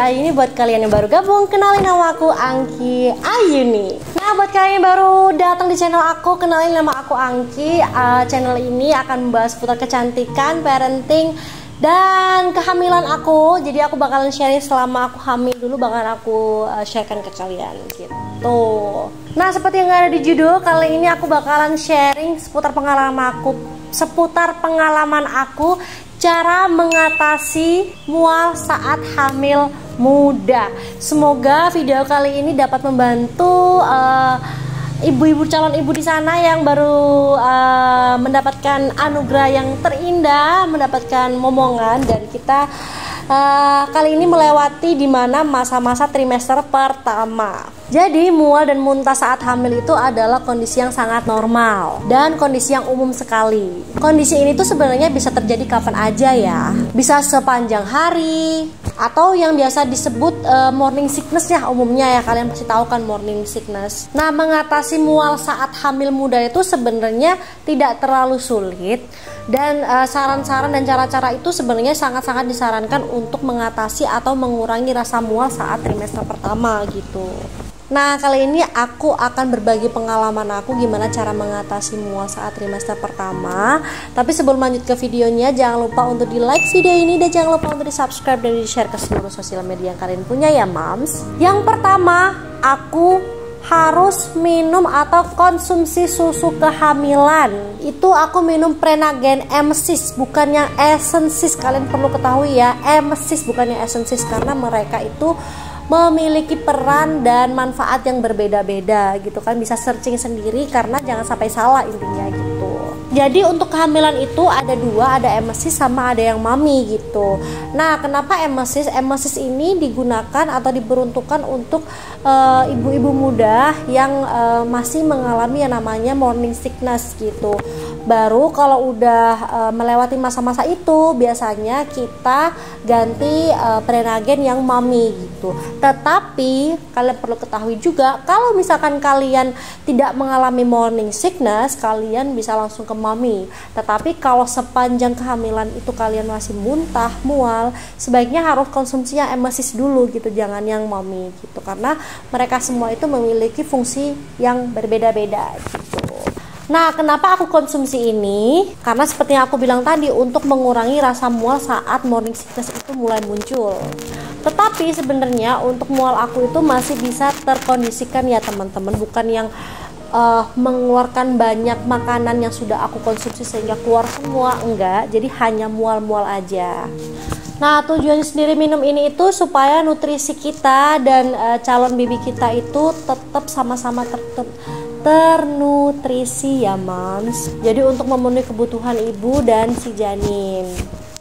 Ayuni. Buat kalian yang baru gabung, kenalin nama aku Angki Ayuni. Nah, buat kalian yang baru datang di channel aku, kenalin nama aku Angki. Channel ini akan membahas seputar kecantikan, parenting, dan kehamilan aku. Jadi aku bakalan sharing selama aku hamil dulu, bakalan aku sharekan ke kalian gitu. Nah, seperti yang ada di judul, kali ini aku bakalan sharing seputar pengalaman aku cara mengatasi mual saat hamil muda. Semoga video kali ini dapat membantu ibu-ibu calon ibu di sana yang baru mendapatkan anugerah yang terindah, mendapatkan momongan, dan kita kali ini melewati dimana masa-masa trimester pertama. Jadi mual dan muntah saat hamil itu adalah kondisi yang sangat normal dan kondisi yang umum sekali. Kondisi ini tuh sebenarnya bisa terjadi kapan aja ya. Bisa sepanjang hari atau yang biasa disebut morning sickness ya, umumnya ya, kalian pasti tahu kan morning sickness. Nah, mengatasi mual saat hamil muda itu sebenarnya tidak terlalu sulit, dan saran-saran dan cara-cara itu sebenarnya sangat-sangat disarankan untuk mengatasi atau mengurangi rasa mual saat trimester pertama gitu. Nah, kali ini aku akan berbagi pengalaman aku gimana cara mengatasi mual saat trimester pertama. Tapi sebelum lanjut ke videonya, jangan lupa untuk di like video ini, dan jangan lupa untuk di subscribe dan di share ke seluruh sosial media yang kalian punya ya moms. Yang pertama, aku harus minum atau konsumsi susu kehamilan. Itu aku minum Prenagen M-Sis, bukan yang Essensis. Kalian perlu ketahui ya, M-Sis bukan yang Essensis, karena mereka itu memiliki peran dan manfaat yang berbeda-beda gitu kan. Bisa searching sendiri karena jangan sampai salah intinya gitu. Jadi untuk kehamilan itu ada dua, ada M-Sis sama ada yang mami gitu. Nah, kenapa M-Sis? M-Sis ini digunakan atau diperuntukkan untuk ibu-ibu muda yang masih mengalami yang namanya morning sickness gitu. Baru kalau udah melewati masa-masa itu, biasanya kita ganti Prenagen yang mami gitu. Tetapi kalian perlu ketahui juga, kalau misalkan kalian tidak mengalami morning sickness, kalian bisa langsung ke mami. Tetapi kalau sepanjang kehamilan itu kalian masih muntah, mual, sebaiknya harus konsumsi yang M-Sis dulu gitu, jangan yang mami gitu, karena mereka semua itu memiliki fungsi yang berbeda-beda gitu. Nah, kenapa aku konsumsi ini? Karena seperti yang aku bilang tadi, untuk mengurangi rasa mual saat morning sickness itu mulai muncul. Tetapi sebenarnya untuk mual aku itu masih bisa terkondisikan ya teman-teman, bukan yang mengeluarkan banyak makanan yang sudah aku konsumsi sehingga keluar semua, enggak. Jadi hanya mual-mual aja. Nah, tujuan sendiri minum ini itu supaya nutrisi kita dan calon baby kita itu tetap sama-sama ternutrisi ya moms. Jadi untuk memenuhi kebutuhan ibu dan si janin.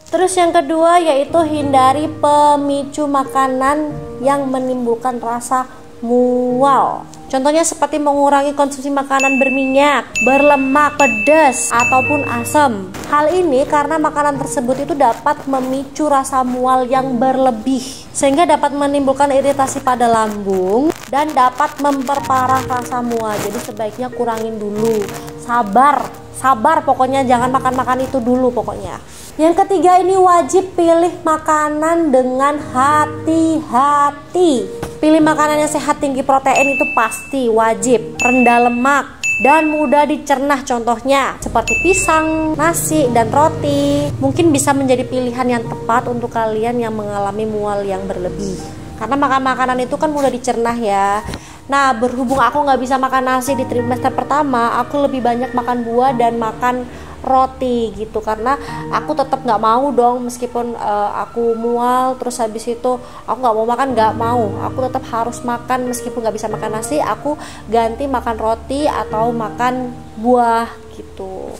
Terus yang kedua yaitu hindari pemicu makanan yang menimbulkan rasa mual. Contohnya seperti mengurangi konsumsi makanan berminyak, berlemak, pedas, ataupun asam. Hal ini karena makanan tersebut itu dapat memicu rasa mual yang berlebih, sehingga dapat menimbulkan iritasi pada lambung dan dapat memperparah rasa mual. Jadi sebaiknya kurangin dulu. Sabar pokoknya, jangan makan itu dulu pokoknya. Yang ketiga ini wajib pilih makanan dengan hati-hati. Pilih makanan yang sehat, tinggi protein, itu pasti wajib, rendah lemak dan mudah dicerna, contohnya seperti pisang, nasi, dan roti. Mungkin bisa menjadi pilihan yang tepat untuk kalian yang mengalami mual yang berlebih, karena makan makanan itu kan mudah dicerna ya. Nah, berhubung aku nggak bisa makan nasi di trimester pertama, aku lebih banyak makan buah dan makan roti gitu, karena aku tetap nggak mau dong, meskipun aku mual terus habis itu aku nggak mau makan, nggak mau, aku tetap harus makan. Meskipun nggak bisa makan nasi, aku ganti makan roti atau makan buah gitu.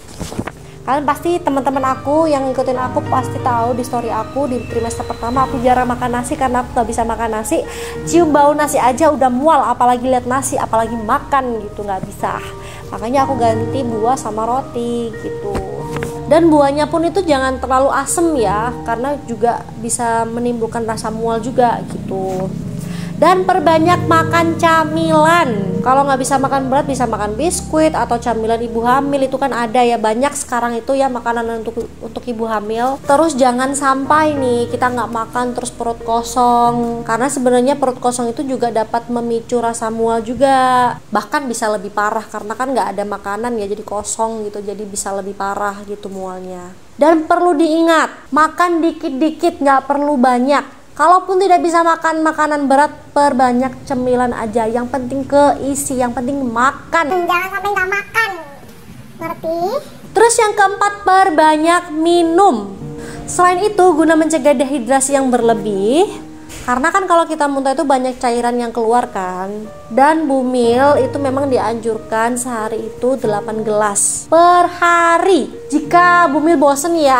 Kalian pasti, teman-teman aku yang ngikutin aku pasti tahu di story aku di trimester pertama aku jarang makan nasi karena aku nggak bisa makan nasi. Cium bau nasi aja udah mual, apalagi lihat nasi, apalagi makan gitu, nggak bisa. Makanya aku ganti buah sama roti gitu. Dan buahnya pun itu jangan terlalu asem ya, karena juga bisa menimbulkan rasa mual juga gitu. Dan perbanyak makan camilan. Kalau nggak bisa makan berat, bisa makan biskuit atau camilan ibu hamil. Itu kan ada ya, banyak sekarang itu ya makanan untuk ibu hamil. Terus jangan sampai nih kita nggak makan terus perut kosong, karena sebenarnya perut kosong itu juga dapat memicu rasa mual juga. Bahkan bisa lebih parah karena kan nggak ada makanan ya, jadi kosong gitu, jadi bisa lebih parah gitu mualnya. Dan perlu diingat, makan dikit-dikit, nggak perlu banyak. Kalaupun tidak bisa makan makanan berat, perbanyak cemilan aja. Yang penting keisi, yang penting makan. Jangan sampai nggak makan. Ngerti? Terus yang keempat, perbanyak minum. Selain itu, guna mencegah dehidrasi yang berlebih, karena kan kalau kita muntah itu banyak cairan yang keluar kan. Dan Bumil itu memang dianjurkan sehari itu 8 gelas per hari. Jika Bumil bosen ya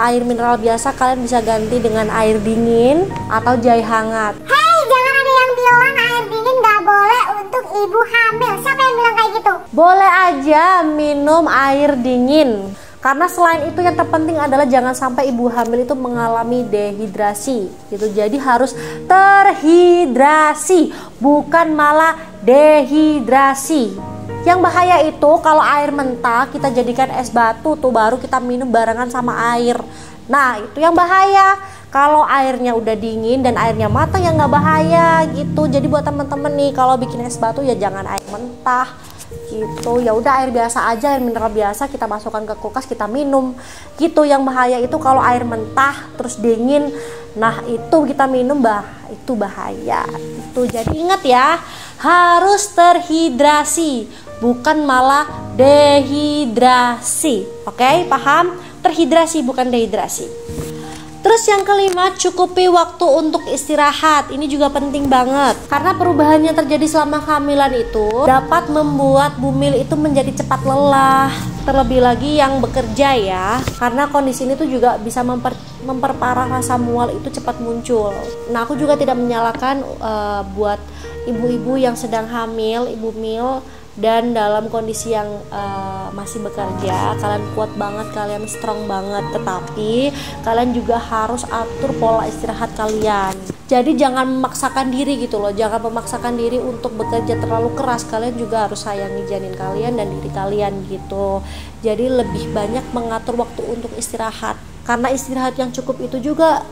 air mineral biasa, kalian bisa ganti dengan air dingin atau jahe hangat. Hei, jangan ada yang bilang air dingin nggak boleh untuk ibu hamil. Siapa yang bilang kayak gitu? Boleh aja minum air dingin. Karena selain itu yang terpenting adalah jangan sampai ibu hamil itu mengalami dehidrasi gitu. Jadi harus terhidrasi, bukan malah dehidrasi. Yang bahaya itu kalau air mentah kita jadikan es batu tuh, baru kita minum barengan sama air. Nah itu yang bahaya. Kalau airnya udah dingin dan airnya matang ya nggak bahaya gitu. Jadi buat teman-teman nih, kalau bikin es batu ya jangan air mentah gitu. Ya udah air biasa aja, air mineral biasa kita masukkan ke kulkas, kita minum gitu. Yang bahaya itu kalau air mentah terus dingin, nah itu kita minum itu bahaya itu. Jadi ingat ya, harus terhidrasi, bukan malah dehidrasi. Oke, paham? Terhidrasi bukan dehidrasi. Terus yang kelima, cukupi waktu untuk istirahat. Ini juga penting banget, karena perubahan yang terjadi selama kehamilan itu dapat membuat Bumil itu menjadi cepat lelah. Terlebih lagi yang bekerja ya, karena kondisi ini tuh juga bisa memperparah rasa mual itu cepat muncul. Nah aku juga tidak menyalahkan buat ibu-ibu yang sedang hamil, ibu mil, dan dalam kondisi yang masih bekerja. Kalian kuat banget, kalian strong banget, tetapi kalian juga harus atur pola istirahat kalian. Jadi jangan memaksakan diri gitu loh, jangan memaksakan diri untuk bekerja terlalu keras. Kalian juga harus sayangi janin kalian dan diri kalian gitu. Jadi lebih banyak mengatur waktu untuk istirahat, karena istirahat yang cukup itu juga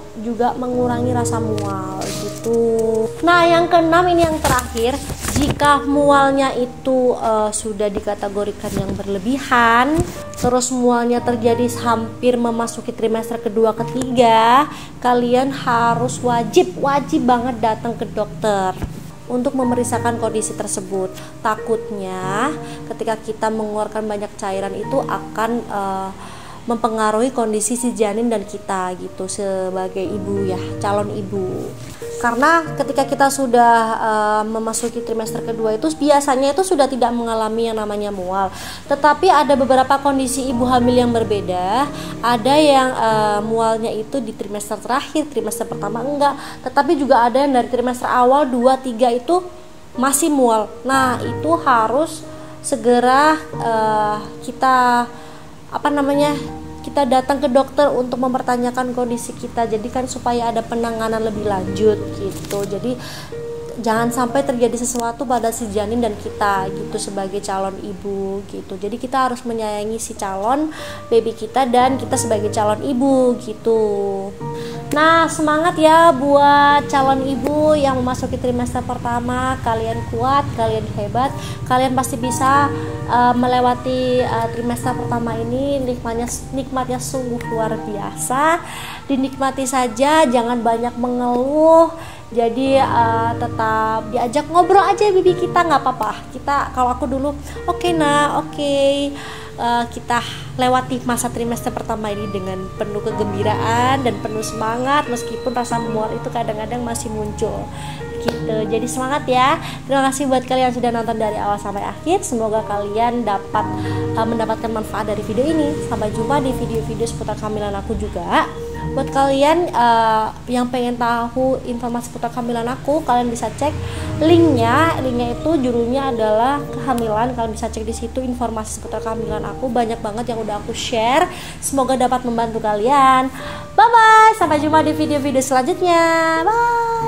mengurangi rasa mual gitu. Nah yang keenam, ini yang terakhir, jika mualnya itu sudah dikategorikan yang berlebihan, terus mualnya terjadi hampir memasuki trimester kedua ketiga, kalian harus wajib banget datang ke dokter untuk memeriksakan kondisi tersebut. Takutnya ketika kita mengeluarkan banyak cairan itu akan mempengaruhi kondisi si janin dan kita gitu sebagai ibu ya, calon ibu. Karena ketika kita sudah memasuki trimester kedua itu biasanya itu sudah tidak mengalami yang namanya mual. Tetapi ada beberapa kondisi ibu hamil yang berbeda. Ada yang mualnya itu di trimester terakhir, trimester pertama enggak. Tetapi juga ada yang dari trimester awal 2-3 itu masih mual. Nah itu harus segera kita datang ke dokter untuk mempertanyakan kondisi kita. Jadi kan supaya ada penanganan lebih lanjut gitu. Jadi jangan sampai terjadi sesuatu pada si janin dan kita gitu sebagai calon ibu gitu. Jadi kita harus menyayangi si calon baby kita dan kita sebagai calon ibu gitu. Nah semangat ya buat calon ibu yang memasuki trimester pertama. Kalian kuat, kalian hebat, kalian pasti bisa melewati trimester pertama ini. Nikmatnya sungguh luar biasa. Dinikmati saja, jangan banyak mengeluh. Jadi tetap diajak ngobrol aja bibi kita, nggak apa-apa. Kalau aku dulu kita lewati masa trimester pertama ini dengan penuh kegembiraan dan penuh semangat, meskipun rasa mual itu kadang-kadang masih muncul gitu. Jadi semangat ya. Terima kasih buat kalian yang sudah nonton dari awal sampai akhir. Semoga kalian dapat mendapatkan manfaat dari video ini. Sampai jumpa di video-video seputar kehamilan aku juga. Buat kalian yang pengen tahu informasi seputar kehamilan aku, kalian bisa cek linknya itu judulnya adalah kehamilan. Kalian bisa cek di situ informasi seputar kehamilan aku, banyak banget yang udah aku share. Semoga dapat membantu kalian. Bye bye, sampai jumpa di video-video selanjutnya. Bye.